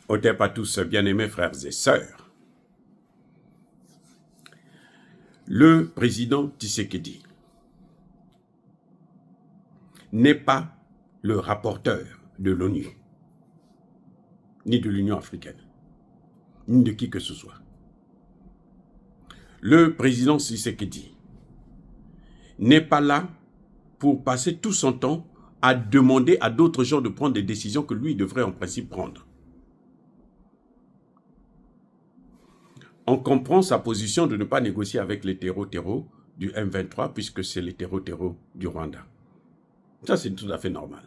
Otep à tous, bien-aimés frères et sœurs. Le président Tshisekedi n'est pas le rapporteur de l'ONU, ni de l'Union africaine, ni de qui que ce soit. Le président Tshisekedi n'est pas là pour passer tout son temps à demander à d'autres gens de prendre des décisions que lui devrait en principe prendre. On comprend sa position de ne pas négocier avec les terreaux du M23 puisque c'est les terreaux du Rwanda. Ça, c'est tout à fait normal.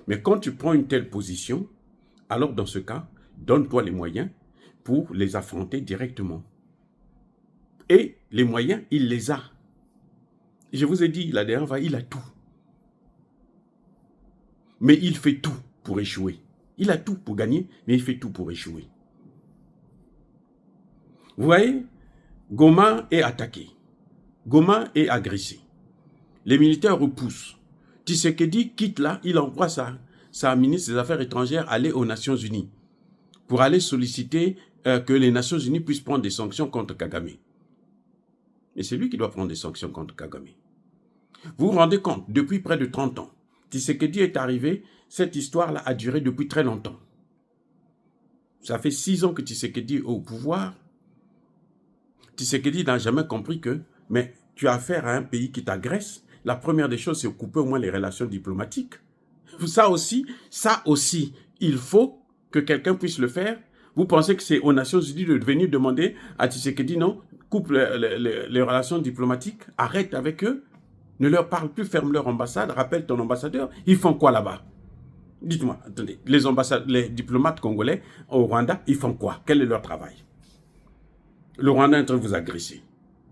Mais quand tu prends une telle position, alors dans ce cas, donne-toi les moyens pour les affronter directement. Et les moyens, il les a. Je vous ai dit, la dernière fois, il a tout. Mais il fait tout pour échouer. Il a tout pour gagner, mais il fait tout pour échouer. Vous voyez, Goma est attaqué. Goma est agressé. Les militaires repoussent. Tshisekedi quitte là, il envoie sa ministre des Affaires étrangères aller aux Nations Unies pour aller solliciter que les Nations Unies puissent prendre des sanctions contre Kagame. Et c'est lui qui doit prendre des sanctions contre Kagame. Vous vous rendez compte, depuis près de 30 ans, Tshisekedi est arrivé, cette histoire-là a duré depuis très longtemps. Ça fait 6 ans que Tshisekedi est au pouvoir. Tshisekedi n'a jamais compris que, mais tu as affaire à un pays qui t'agresse, la première des choses, c'est couper au moins les relations diplomatiques. Ça aussi, il faut que quelqu'un puisse le faire. Vous pensez que c'est aux Nations Unies de venir demander à Tshisekedi, non, coupe les relations diplomatiques, arrête avec eux, ne leur parle plus, ferme leur ambassade, rappelle ton ambassadeur. Ils font quoi là-bas? Dites-moi, attendez, les diplomates congolais au Rwanda, ils font quoi? Quel est leur travail? Le Rwanda est en train de vous agresser.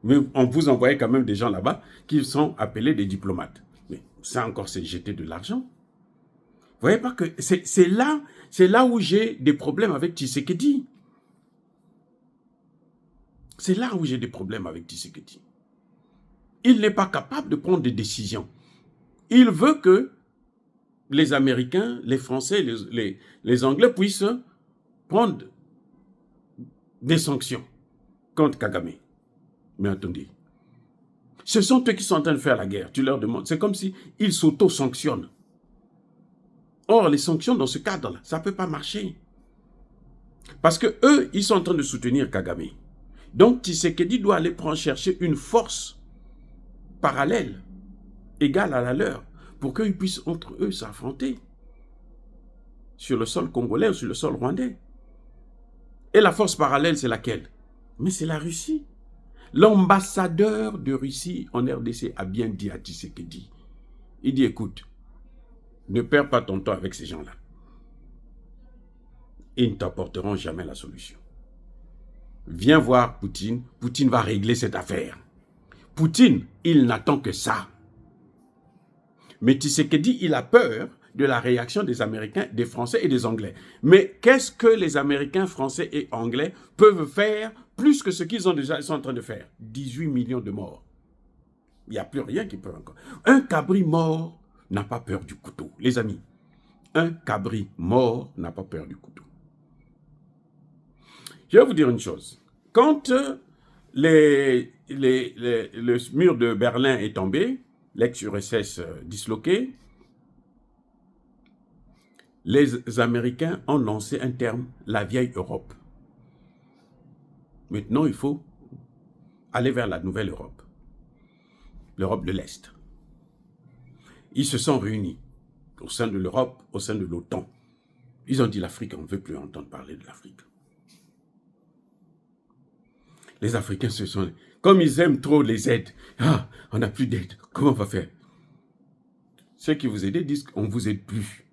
Mais on vous envoie quand même des gens là-bas qui sont appelés des diplomates. Mais ça encore, c'est jeter de l'argent. Vous voyez pas que c'est là où j'ai des problèmes avec Tshisekedi. C'est là où j'ai des problèmes avec Tshisekedi. Il n'est pas capable de prendre des décisions. Il veut que les Américains, les Français, les Anglais puissent prendre des sanctions contre Kagame. Mais attendez, ce sont eux qui sont en train de faire la guerre. Tu leur demandes. C'est comme s'ils s'auto-sanctionnent. Or, les sanctions dans ce cadre-là, ça ne peut pas marcher. Parce que eux, ils sont en train de soutenir Kagame. Donc, Tshisekedi doit aller chercher une force parallèle, égale à la leur, pour qu'ils puissent entre eux s'affronter sur le sol congolais ou sur le sol rwandais. Et la force parallèle, c'est laquelle? Mais c'est la Russie. L'ambassadeur de Russie en RDC a bien dit à Tshisekedi. Il dit, écoute, ne perds pas ton temps avec ces gens-là. Ils ne t'apporteront jamais la solution. Viens voir Poutine. Poutine va régler cette affaire. Poutine, il n'attend que ça. Mais Tshisekedi, il a peur de la réaction des Américains, des Français et des Anglais. Mais qu'est-ce que les Américains, Français et Anglais peuvent faire plus que ce qu'ils sont en train de faire? 18 millions de morts. Il n'y a plus rien qui peut encore. Un cabri mort n'a pas peur du couteau. Les amis, un cabri mort n'a pas peur du couteau. Je vais vous dire une chose. Quand le mur de Berlin est tombé, l'ex-URSS disloqué, les Américains ont lancé un terme, la vieille Europe. Maintenant, il faut aller vers la nouvelle Europe, l'Europe de l'Est. Ils se sont réunis au sein de l'Europe, au sein de l'OTAN. Ils ont dit l'Afrique, on ne veut plus entendre parler de l'Afrique. Les Africains se sont... Comme ils aiment trop les aides, on n'a plus d'aide, comment on va faire? Ceux qui vous aident disent qu'on ne vous aide plus.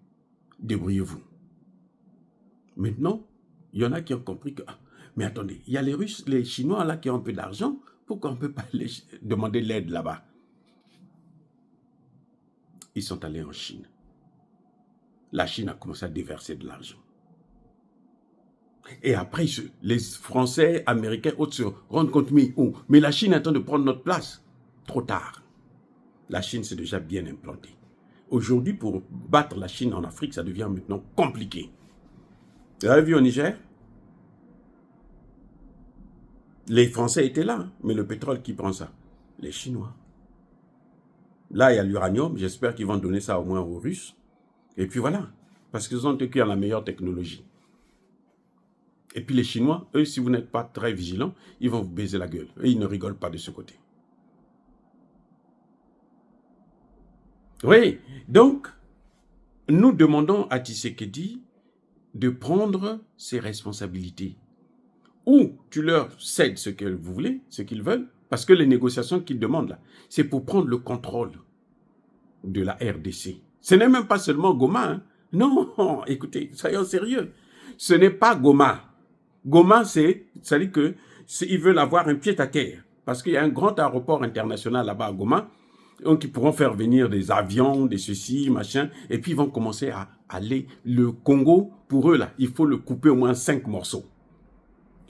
Débrouillez-vous. Maintenant, il y en a qui ont compris que... mais attendez, il y a les Russes, les Chinois là qui ont un peu d'argent, pourquoi on ne peut pas demander l'aide là-bas? Ils sont allés en Chine. La Chine a commencé à déverser de l'argent. Et après, les Français, Américains, autres se rendent compte, mais la Chine est en train de prendre notre place. Trop tard. La Chine s'est déjà bien implantée. Aujourd'hui, pour battre la Chine en Afrique, ça devient maintenant compliqué. Vous avez vu au Niger? Les Français étaient là, hein, mais le pétrole, qui prend ça? Les Chinois. Là, il y a l'uranium, j'espère qu'ils vont donner ça au moins aux Russes. Et puis voilà, parce qu'ils ont eux qui ont la meilleure technologie. Et puis les Chinois, eux, si vous n'êtes pas très vigilants, ils vont vous baiser la gueule. Et ils ne rigolent pas de ce côté. Oui, donc, nous demandons à Tshisekedi de prendre ses responsabilités. Ou tu leur cèdes ce que vous voulez, ce qu'ils veulent, parce que les négociations qu'ils demandent là, c'est pour prendre le contrôle de la RDC. Ce n'est même pas seulement Goma. Hein. Non, écoutez, soyons sérieux. Ce n'est pas Goma. Goma, ça dit que ils veulent avoir un pied à terre. Parce qu'il y a un grand aéroport international là-bas à Goma. Donc, ils pourront faire venir des avions, des ceci, machin. Et puis, ils vont commencer à aller. Le Congo, pour eux, là, il faut le couper au moins 5 morceaux.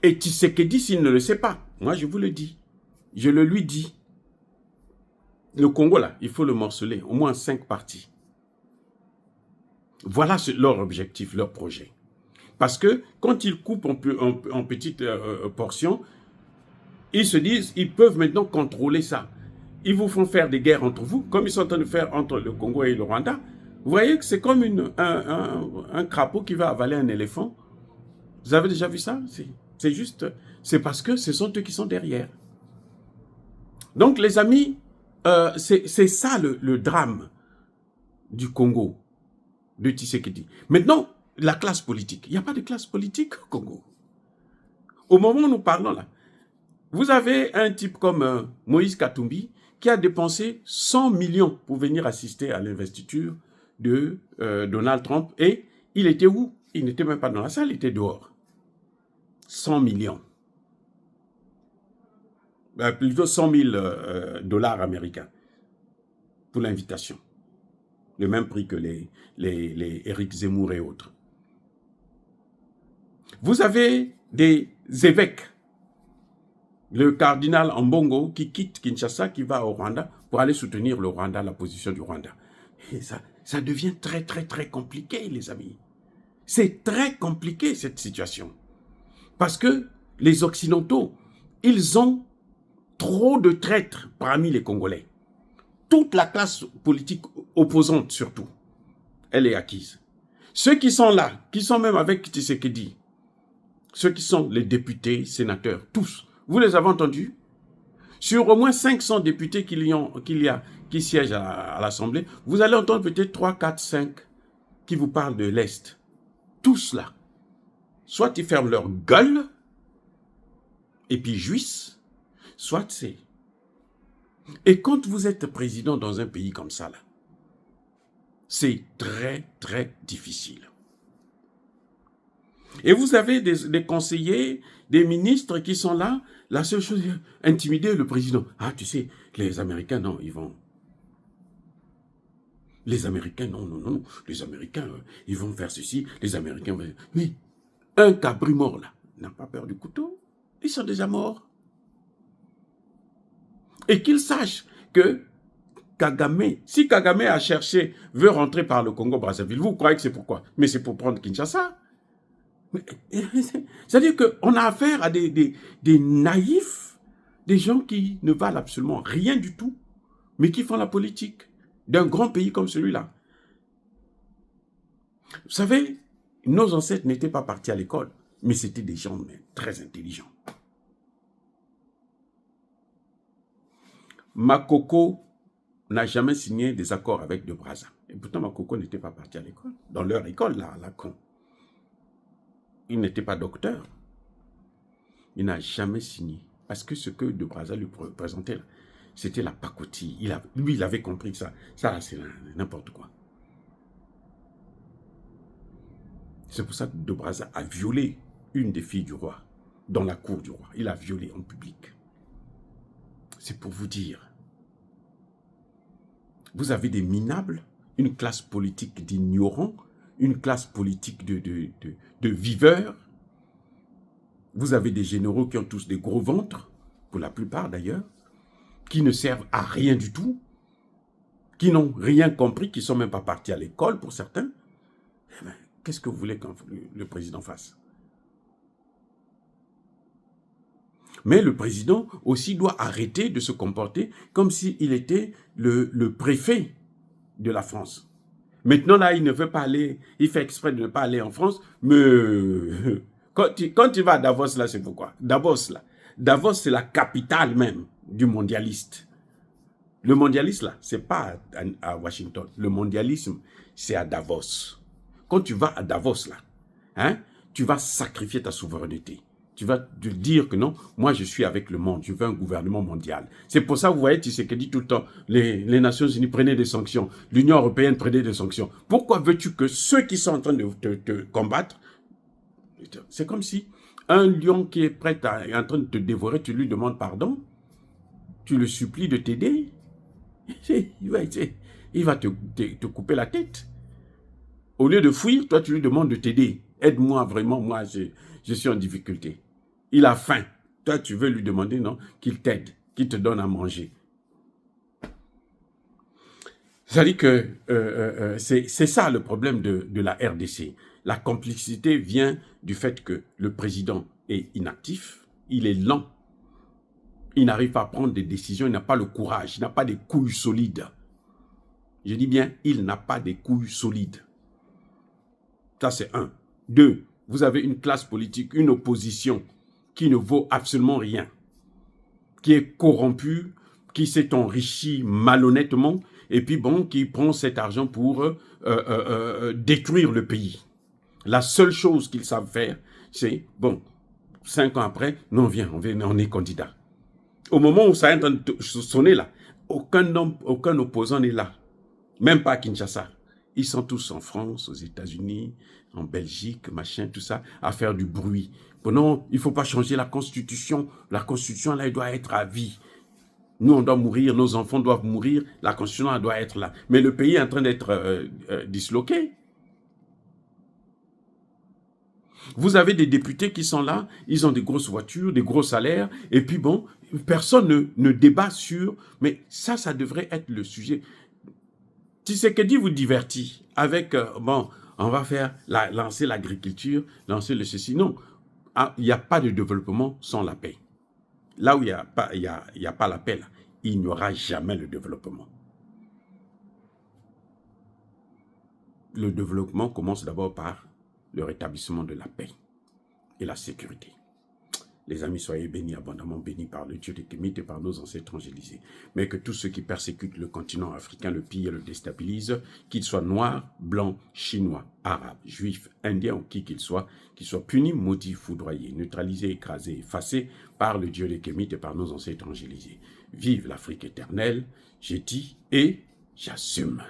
Et Tshisekedi, s'il ne le sait pas, moi, je vous le dis. Je le lui dis. Le Congo, là, il faut le morceler, au moins 5 parties. Voilà leur objectif, leur projet. Parce que quand ils coupent en petites portions, ils se disent, ils peuvent maintenant contrôler ça. Ils vous font faire des guerres entre vous, comme ils sont en train de faire entre le Congo et le Rwanda. Vous voyez que c'est comme un crapaud qui va avaler un éléphant. Vous avez déjà vu ça? C'est juste, c'est parce que ce sont eux qui sont derrière. Donc les amis, c'est ça le drame du Congo, de Tshisekedi. Maintenant, la classe politique. Il n'y a pas de classe politique au Congo. Au moment où nous parlons là, vous avez un type comme Moïse Katumbi qui a dépensé 100 millions pour venir assister à l'investiture de Donald Trump. Et il était où? Il n'était même pas dans la salle, il était dehors. 100 millions. Plutôt 100 000 dollars américains pour l'invitation. Le même prix que les Éric Zemmour et autres. Vous avez des évêques. Le cardinal Ambongo qui quitte Kinshasa, qui va au Rwanda pour aller soutenir le Rwanda, la position du Rwanda. Et ça devient très, très, très compliqué, les amis. C'est très compliqué, cette situation. Parce que les Occidentaux, ils ont trop de traîtres parmi les Congolais. Toute la classe politique opposante, surtout, elle est acquise. Ceux qui sont là, qui sont même avec Tshisekedi, ceux qui sont les députés, sénateurs, tous, vous les avez entendus? Sur au moins 500 députés qui siègent à l'Assemblée, vous allez entendre peut-être 3, 4, 5 qui vous parlent de l'Est. Tous là. Soit ils ferment leur gueule, et puis jouissent, soit c'est... Et quand vous êtes président dans un pays comme ça, là, c'est très, très difficile. Et vous avez des conseillers, des ministres qui sont là. La seule chose, intimider le président. Ah, tu sais, les Américains, non, ils vont... Les Américains, non, non, non. Les Américains, ils vont faire ceci. Les Américains... Mais un cabri mort, là, n'a pas peur du couteau. Ils sont déjà morts. Et qu'ils sachent que Kagame, si Kagame a cherché, veut rentrer par le Congo-Brazzaville, vous croyez que c'est pourquoi? Mais c'est pour prendre Kinshasa. C'est-à-dire qu'on a affaire à des naïfs, des gens qui ne valent absolument rien du tout, mais qui font la politique d'un grand pays comme celui-là. Vous savez, nos ancêtres n'étaient pas partis à l'école, mais c'était des gens très intelligents. Makoko n'a jamais signé des accords avec De Brazza. Et pourtant, Makoko n'était pas parti à l'école. Dans leur école, là, à Lacan. Il n'était pas docteur. Il n'a jamais signé. Parce que ce que De Brazza lui présentait, c'était la pacotille. Lui, il avait compris que ça c'est n'importe quoi. C'est pour ça que De Brazza a violé une des filles du roi, dans la cour du roi. Il a violé en public. C'est pour vous dire. Vous avez des minables, une classe politique d'ignorants, une classe politique de viveurs. Vous avez des généraux qui ont tous des gros ventres, pour la plupart d'ailleurs, qui ne servent à rien du tout, qui n'ont rien compris, qui ne sont même pas partis à l'école pour certains. qu'est-ce que vous voulez que le président fasse? Mais le président aussi doit arrêter de se comporter comme s'il était le préfet de la France. Maintenant, là, il ne veut pas aller, il fait exprès de ne pas aller en France, mais quand tu vas à Davos, là, c'est pourquoi? Davos, là. Davos, c'est la capitale même du mondialiste. Le mondialiste, là, c'est pas à Washington. Le mondialisme, c'est à Davos. Quand tu vas à Davos, là, hein, tu vas sacrifier ta souveraineté. Tu vas te dire que non, moi je suis avec le monde, je veux un gouvernement mondial. C'est pour ça, vous voyez, Tshisekedi tout le temps, les Nations Unies prenaient des sanctions, l'Union Européenne prenait des sanctions. Pourquoi veux-tu que ceux qui sont en train de te combattre, c'est comme si un lion qui est prêt en train de te dévorer, tu lui demandes pardon, tu le supplies de t'aider, il va te couper la tête. Au lieu de fuir, toi tu lui demandes de t'aider. Aide-moi vraiment, moi je suis en difficulté. Il a faim. Toi, tu veux lui demander, non, qu'il t'aide, qu'il te donne à manger. C'est-à-dire que c'est ça le problème de la RDC. La complicité vient du fait que le président est inactif, il est lent, il n'arrive pas à prendre des décisions, il n'a pas le courage, il n'a pas des couilles solides. Je dis bien, il n'a pas des couilles solides. Ça, c'est un. Deux, vous avez une classe politique, une opposition qui ne vaut absolument rien, qui est corrompue, qui s'est enrichie malhonnêtement, et puis bon, qui prend cet argent pour détruire le pays. La seule chose qu'ils savent faire, c'est, bon, 5 ans après, non, viens, on est candidat. Au moment où ça est en train de sonner là, aucun opposant n'est là, même pas à Kinshasa. Ils sont tous en France, aux États-Unis, en Belgique, machin, tout ça, à faire du bruit. Bon, non, il ne faut pas changer la Constitution. La Constitution, là, elle doit être à vie. Nous, on doit mourir, nos enfants doivent mourir, la Constitution, elle doit être là. Mais le pays est en train d'être disloqué. Vous avez des députés qui sont là, ils ont des grosses voitures, des gros salaires, et puis bon, personne ne débat sur... Mais ça devrait être le sujet. Tshisekedi vous divertit avec, bon, on va lancer l'agriculture, lancer le ceci. Non, il n'y a pas de développement sans la paix. Là où il n'y a pas la paix, là, il n'y aura jamais le développement. Le développement commence d'abord par le rétablissement de la paix et la sécurité. Les amis, soyez bénis, abondamment bénis par le Dieu des Kémites et par nos ancêtres angélisés. Mais que tous ceux qui persécutent le continent africain, le pillent et le déstabilisent, qu'ils soient noirs, blancs, chinois, arabes, juifs, indiens ou qui qu'ils soient punis, maudits, foudroyés, neutralisés, écrasés, effacés par le Dieu des Kémites et par nos ancêtres angélisés. Vive l'Afrique éternelle, j'ai dit et j'assume.